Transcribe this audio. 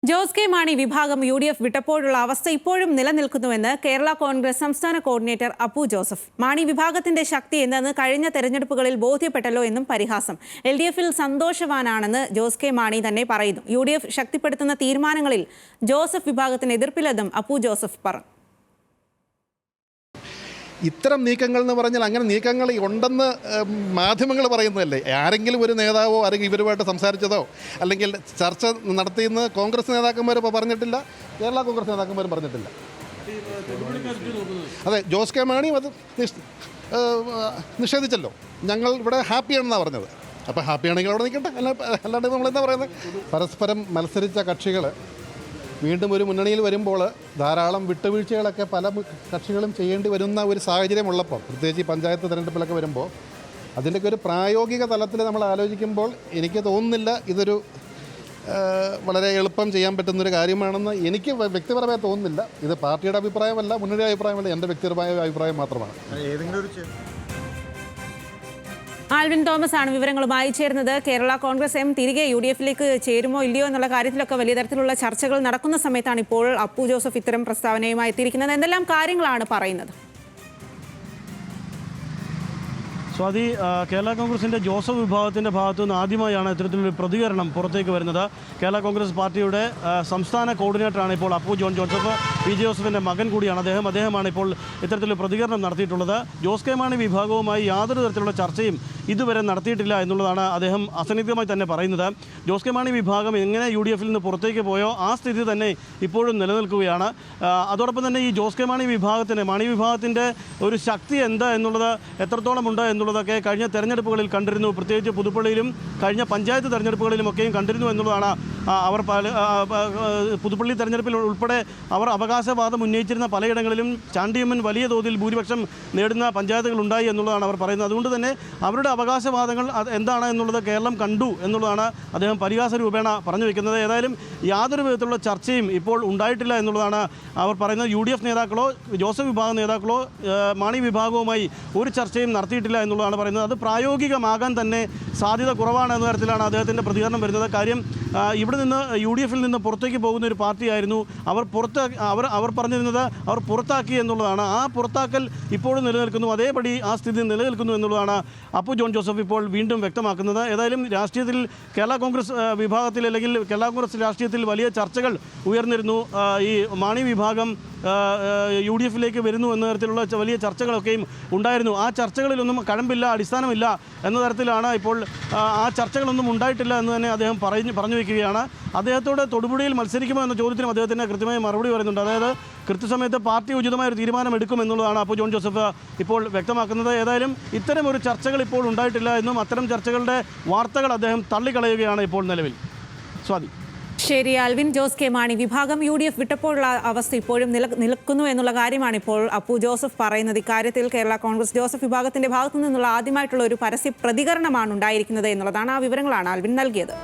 Jose K Mani വിഭാഗം UDF വിട്ടപ്പോഴുള്ള അവസ്ഥ ഇപ്പോഴും നിലനിൽക്കുന്നുവെന്ന് കേരള കോൺഗ്രസ് സംസ്ഥാന കോർഡിനേറ്റർ അപ്പു ജോസഫ്. മാണി വിഭാഗത്തിന്റെ ശക്തി എന്തെന്ന് കഴിഞ്ഞ തെരഞ്ഞെടുപ്പുകളിൽ ബോധ്യപ്പെട്ടല്ലോ എന്നും പരിഹാസം. LDFിൽ സന്തോഷവാനാണെന്ന് ജോസ് കെ മാണി തന്നെ പറയുന്നു. UDF ശക്തിപ്പെടുത്തുന്ന തീരുമാനങ്ങളിൽ ജോസഫ് വിഭാഗത്തിന് എതിർപ്പില്ലെന്നും അപ്പു ജോസഫ് പറഞ്ഞു. ഇത്തരം നീക്കങ്ങൾ എന്ന് പറഞ്ഞാൽ അങ്ങനെ നീക്കങ്ങൾ ഉണ്ടെന്ന് മാധ്യമങ്ങൾ പറയുന്നതല്ലേ? ആരെങ്കിലും ഒരു നേതാവോ അല്ലെങ്കിൽ ഇവരുമായിട്ട് സംസാരിച്ചതോ അല്ലെങ്കിൽ ചർച്ച നടത്തിയെന്ന് കോൺഗ്രസ് നേതാക്കന്മാർ ഇപ്പോൾ പറഞ്ഞിട്ടില്ല, കേരള കോൺഗ്രസ് നേതാക്കന്മാരും പറഞ്ഞിട്ടില്ല. അതെ, ജോസ് കെ മാണി അത് നിഷേധിച്ചല്ലോ. ഞങ്ങൾ ഇവിടെ ഹാപ്പിയാണെന്നാണ് പറഞ്ഞത്. അപ്പോൾ ഹാപ്പിയാണെങ്കിൽ അവിടെ നിൽക്കട്ടെ, അല്ലാണ്ട് നമ്മളെന്താ പറയുന്നത്? പരസ്പരം മത്സരിച്ച കക്ഷികൾ വീണ്ടും ഒരു മുന്നണിയിൽ വരുമ്പോൾ ധാരാളം വിട്ടുവീഴ്ചകളൊക്കെ പല കക്ഷികളും ചെയ്യേണ്ടി വരുന്ന ഒരു സാഹചര്യമുള്ളപ്പോൾ, പ്രത്യേകിച്ച് ഈ പഞ്ചായത്ത് തിരഞ്ഞെടുപ്പിലൊക്കെ വരുമ്പോൾ അതിൻ്റെയൊക്കെ ഒരു പ്രായോഗിക തലത്തിൽ നമ്മൾ ആലോചിക്കുമ്പോൾ എനിക്ക് തോന്നുന്നില്ല ഇതൊരു വളരെ എളുപ്പം ചെയ്യാൻ പറ്റുന്നൊരു കാര്യമാണെന്ന് എനിക്ക് വ്യക്തിപരമായി തോന്നുന്നില്ല. ഇത് പാർട്ടിയുടെ അഭിപ്രായമല്ല, മുന്നണിയുടെ അഭിപ്രായമല്ല, എൻ്റെ വ്യക്തിപരമായ അഭിപ്രായം മാത്രമാണ്. ആൽവിൻ തോമസ് ആണ് വിവരങ്ങളുമായി ചേർന്നത്. കേരള കോൺഗ്രസ് എം തിരികെ UDFിലേക്ക് ചേരുമോ ഇല്ലയോ എന്നുള്ള കാര്യത്തിലൊക്കെ വലിയ തരത്തിലുള്ള ചർച്ചകൾ നടക്കുന്ന സമയത്താണ് ഇപ്പോൾ അപ്പു ജോസഫ് ഇത്തരം പ്രസ്താവനയുമായി എത്തിയിരിക്കുന്നത്. എന്തെല്ലാം കാര്യങ്ങളാണ് പറയുന്നത്? സ്വാതി, കേരള കോൺഗ്രസിൻ്റെ ജോസഫ് വിഭാഗത്തിൻ്റെ ഭാഗത്തു നിന്ന് ആദ്യമായാണ് ഇത്തരത്തിലൊരു പ്രതികരണം പുറത്തേക്ക് വരുന്നത്. കേരള കോൺഗ്രസ് പാർട്ടിയുടെ സംസ്ഥാന കോർഡിനേറ്ററാണ് ഇപ്പോൾ അപ്പു ജോസഫ്. പി ജോസഫിൻ്റെ മകൻ കൂടിയാണ് അദ്ദേഹമാണ് ഇപ്പോൾ ഇത്തരത്തിലൊരു പ്രതികരണം നടത്തിയിട്ടുള്ളത്. ജോസ് കെ മാണി വിഭാഗവുമായി യാതൊരു തരത്തിലുള്ള ചർച്ചയും ഇതുവരെ നടത്തിയിട്ടില്ല എന്നുള്ളതാണ് അദ്ദേഹം അസന്നിഗ്ധമായി തന്നെ പറയുന്നത്. ജോസ് കെ മാണി വിഭാഗം എങ്ങനെ UDFിൽ നിന്ന് പുറത്തേക്ക് പോയോ ആ സ്ഥിതി തന്നെ ഇപ്പോഴും നിലനിൽക്കുകയാണ്. അതോടൊപ്പം തന്നെ ഈ ജോസ് കെ മാണി വിഭാഗത്തിൻ്റെ ഒരു ശക്തി എന്താ എന്നുള്ളത്, എത്രത്തോളം ഉണ്ട് എന്നുള്ളതൊക്കെ കഴിഞ്ഞ തെരഞ്ഞെടുപ്പുകളിൽ കണ്ടിരുന്നു. പ്രത്യേകിച്ച് പുതുപ്പള്ളിയിലും കഴിഞ്ഞ പഞ്ചായത്ത് തെരഞ്ഞെടുപ്പുകളിലുമൊക്കെയും കണ്ടിരുന്നു എന്നുള്ളതാണ്. അവർ പുതുപ്പള്ളി തെരഞ്ഞെടുപ്പിൽ ഉൾപ്പെടെ അവർ അവകാശവാദം ഉന്നയിച്ചിരുന്ന പലയിടങ്ങളിലും ചാണ്ടിയമ്മൻ വലിയ തോതിൽ ഭൂരിപക്ഷം നേടുന്ന പഞ്ചായത്തുകൾ ഉണ്ടായി എന്നുള്ളതാണ് അവർ പറയുന്നത്. അതുകൊണ്ട് തന്നെ അവരുടെ അവകാശവാദങ്ങൾ എന്താണ് എന്നുള്ളത് കേരളം കണ്ടു എന്നുള്ളതാണ് അദ്ദേഹം പരിഹാസ രൂപേണ പറഞ്ഞു വയ്ക്കുന്നത്. ഏതായാലും യാതൊരു വിധത്തിലുള്ള ചർച്ചയും ഇപ്പോൾ ഉണ്ടായിട്ടില്ല എന്നുള്ളതാണ് അവർ പറയുന്നത്. UDF നേതാക്കളോ ജോസഫ് വിഭാഗം നേതാക്കളോ മാണി വിഭാഗവുമായി ഒരു ചർച്ചയും നടത്തിയിട്ടില്ല എന്നുള്ളതാണ് പറയുന്നത്. അത് പ്രായോഗികമാകാൻ തന്നെ സാധ്യത കുറവാണ് എന്ന തരത്തിലാണ് അദ്ദേഹത്തിൻ്റെ പ്രതികരണം വരുന്നത്. കാര്യം ഇവിടെ നിന്ന് UDFിൽ നിന്ന് പുറത്തേക്ക് പോകുന്ന ഒരു പാർട്ടിയായിരുന്നു. അവർ പറഞ്ഞിരുന്നത് അവർ പുറത്താക്കി എന്നുള്ളതാണ്. ആ പുറത്താക്കൽ ഇപ്പോഴും നിലനിൽക്കുന്നു, അതേപടി ആ സ്ഥിതി നിലനിൽക്കുന്നു എന്നുള്ളതാണ് അപ്പു ജോസഫ് ഇപ്പോൾ വീണ്ടും വ്യക്തമാക്കുന്നത്. ഏതായാലും രാഷ്ട്രീയത്തിൽ കേരള കോൺഗ്രസ് വിഭാഗത്തിൽ അല്ലെങ്കിൽ കേരള കോൺഗ്രസ് രാഷ്ട്രീയത്തിൽ വലിയ ചർച്ചകൾ ഉയർന്നിരുന്നു. ഈ മാണി വിഭാഗം UDFിലേക്ക് വരുന്നു എന്ന തരത്തിലുള്ള വലിയ ചർച്ചകളൊക്കെയും ഉണ്ടായിരുന്നു. ആ ചർച്ചകളിലൊന്നും കഴമ്പില്ല, അടിസ്ഥാനമില്ല എന്ന തരത്തിലാണ് ഇപ്പോൾ ആ ചർച്ചകളൊന്നും ഉണ്ടായിട്ടില്ല എന്ന് തന്നെ അദ്ദേഹം പറഞ്ഞു വയ്ക്കുകയാണ്. അദ്ദേഹത്തോട് തൊടുപുഴയിൽ മത്സരിക്കുമോ എന്ന ചോദ്യത്തിനും അദ്ദേഹത്തിന് കൃത്യമായി മറുപടി പറയുന്നുണ്ട്. അതായത് കൃത്യസമയത്ത് പാർട്ടി ഉചിതമായ ഒരു തീരുമാനമെടുക്കും എന്നുള്ളതാണ് അപ്പു ജോസഫ് ഇപ്പോൾ വ്യക്തമാക്കുന്നത്. ഏതായാലും ഇത്തരം ഒരു ചർച്ചകൾ ഇപ്പോൾ ഉണ്ടായിട്ടില്ല എന്നും അത്തരം ചർച്ചകളുടെ വാർത്തകൾ അദ്ദേഹം തള്ളിക്കളയുകയാണ് ഇപ്പോൾ നിലവിൽ. സ്വാതി. ശരി ആൽവിൻ. ജോസ് കെ മാണി വിഭാഗം UDF വിട്ടപ്പോഴുള്ള അവസ്ഥ ഇപ്പോഴും നിൽക്കുന്നു എന്നുള്ള കാര്യമാണ് ഇപ്പോൾ അപ്പു ജോസഫ് പറയുന്നത്. ഇക്കാര്യത്തിൽ കേരള കോൺഗ്രസ് ജോസഫ് വിഭാഗത്തിന്റെ ഭാഗത്തു നിന്നുള്ള ആദ്യമായിട്ടുള്ള ഒരു പരസ്യ പ്രതികരണമാണ് ഉണ്ടായിരിക്കുന്നത് എന്നുള്ളതാണ്. ആ വിവരങ്ങളാണ് ആൽവിൻ നൽകിയത്.